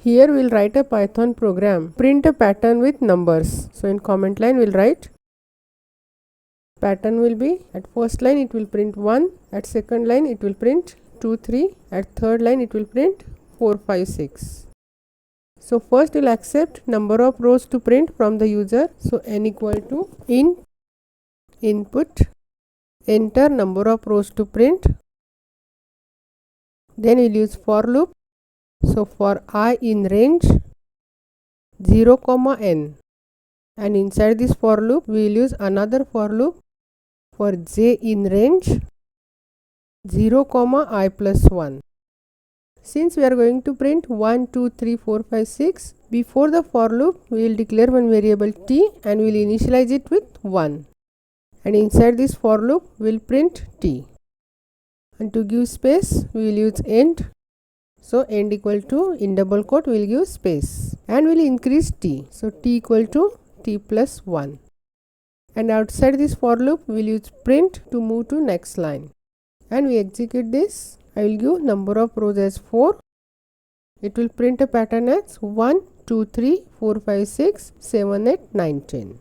Here we'll write a Python program. Print a pattern with numbers. So in comment line we'll write pattern will be at first line it will print 1, at second line it will print 2, 3, at third line it will print 4, 5, 6. So first we'll accept number of rows to print from the user. So n equal to int input, enter number of rows to print. Then we'll use for loop. So for I in range 0, n, and inside this for loop we will use another for loop for j in range 0, I plus 1. Since we are going to print 1, 2, 3, 4, 5, 6, before the for loop we will declare one variable t and we will initialize it with 1. And inside this for loop we will print t. And to give space we will use end. So end equal to, in double quote we will give space and we will increase t. So t equal to t plus 1. And outside this for loop we will use print to move to next line. And we execute this. I will give number of rows as 4. It will print a pattern as 1, 2, 3, 4, 5, 6, 7, 8, 9, 10.